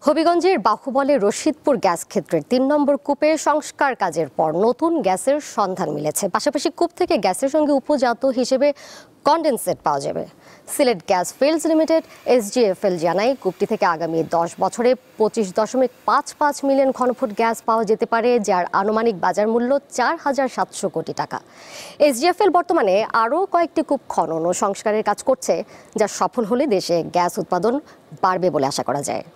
হবিগঞ্জের বাহুবলে রশিদপুর গ্যাস ক্ষেত্রের ৩ নম্বর কূপে সংস্কার কাজের পর নতুন গ্যাসের সন্ধান মিলেছে। পাশাপাশি কূপ থেকে গ্যাসের সঙ্গে উপজাত হিসেবে কনডেনসেট পাওয়া যাবে। Sylhet gas fields limited SGFL জানায়, কূপটি থেকে আগামী 10 বছরে 25.55 মিলিয়ন ঘনফুট গ্যাস পাওয়া যেতে পারে, যার আনুমানিক বাজার মূল্য 4,700 কোটি টাকা। SGFL বর্তমানে আরও কয়েকটি কূপ খনন ও সংস্কারের কাজ করছে, যা সফল হলে দেশে গ্যাস উৎপাদন বাড়বে বলে আশা করা যায়।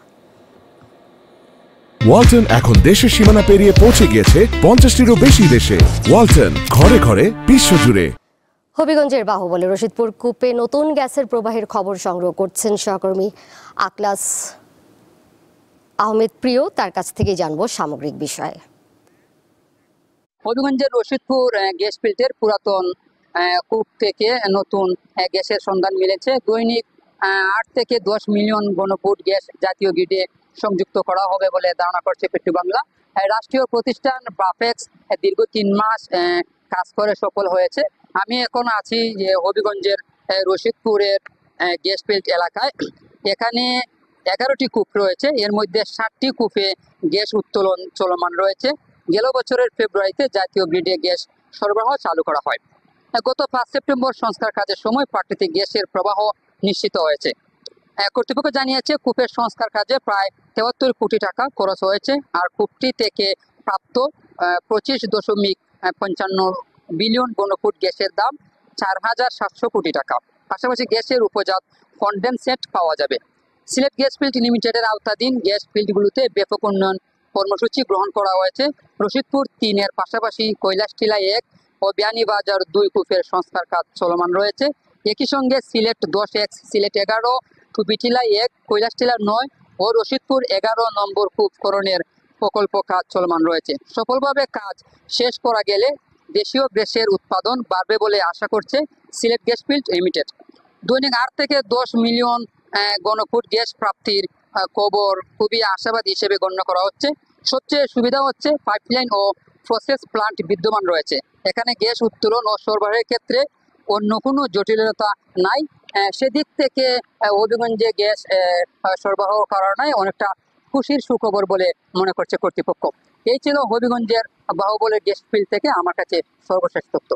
ওয়ালটন এখন দেশের সীমানা পেরিয়ে পৌঁছে গিয়েছে 50টিরও বেশি দেশে। ওয়ালটন, ঘরে ঘরে, বিশ্বজুড়ে। হবিগঞ্জের বাহুবলে রশিদপুর কূপে নতুন গ্যাসের প্রবাহের খবর সংগ্রহ করছেন সহকর্মী আকলাস আহমেদ প্রিয়। তার কাছ থেকে জানবো সামগ্রিক বিষয়। হবিগঞ্জের রশিদপুর গ্যাস ফিল্ডের পুরাতন কূপ থেকে নতুন গ্যাসের সন্ধান মিলেছে। দৈনিক 8 থেকে 10 মিলিয়ন ঘনফুট গ্যাস জাতীয় গ্রিডে সংযুক্ত করা হবে বলে ধারণা করছে পেট্রোবাংলা। রাষ্ট্রীয় প্রতিষ্ঠান বাফেক্স দীর্ঘ 3 মাস কাজ করে সফল হয়েছে। আমি এখন আছি যে হবিগঞ্জের রশিদপুরের গ্যাস ফিল্ড এলাকায়। এখানে 11টি কূপ রয়েছে, এর মধ্যে 7টি কূপে গ্যাস উত্তোলন চলমান রয়েছে। গেল বছরের ফেব্রুয়ারিতে জাতীয় গ্রিডে গ্যাস সরবরাহ চালু করা হয়। গত 5 সেপ্টেম্বর সংস্কার কাজের সময় প্রাকৃতিক গ্যাসের প্রবাহ নিশ্চিত হয়েছে। কর্তৃপক্ষ জানিয়েছে, কূপের সংস্কার কাজে প্রায় 73 কোটি টাকা খরচ হয়েছে, আর কূপটি থেকে প্রাপ্ত 25.55 বিলিয়ন ঘনফুট গ্যাসের দাম 4,700 কোটি টাকা। পাশাপাশি গ্যাসের উপজাত কনডেনসেট পাওয়া যাবে। সিলেট গ্যাস ফিল্ড লিমিটেডের আওতাধীন গ্যাস ফিল্ডগুলোতে ব্যাপক উন্নয়ন কর্মসূচি গ্রহণ করা হয়েছে। রশিদপুর 3 এর পাশাপাশি কৈলাসটিলা 1 ও বিয়ানীবাজার 2 কূপের সংস্কার কাজ চলমান রয়েছে। একই সঙ্গে সিলেট 10X, সিলেট 11, টুপিটিলা 1, কৈলাসটিলা 9 ও রশিদপুর 11 নম্বর কূপ খননের প্রকল্প কাজ চলমান রয়েছে। সফলভাবে কাজ শেষ করা গেলে দেশীয় গ্যাসের উৎপাদন বাড়বে বলে আশা করছে সিলেট গ্যাস ফিল্ড লিমিটেড। দৈনিক 8 থেকে 10 মিলিয়ন ঘনফুট গ্যাস প্রাপ্তির খবর খুবই আশাবাদী হিসেবে গণ্য করা হচ্ছে। সবচেয়ে সুবিধা হচ্ছে পাইপলাইন ও প্রসেস প্লান্ট বিদ্যমান রয়েছে। এখানে গ্যাস উত্তোলন ও সরবরাহের ক্ষেত্রে অন্য কোনো জটিলতা নাই। সেদিক থেকে হবিগঞ্জে গ্যাস সরবরাহ করার নাই অনেকটা খুশির সুখবর বলে মনে করছে কর্তৃপক্ষ। এই ছিল হবিগঞ্জের বাহুবলের গ্যাস ফিল্ড থেকে আমার কাছে সর্বশেষ তথ্য।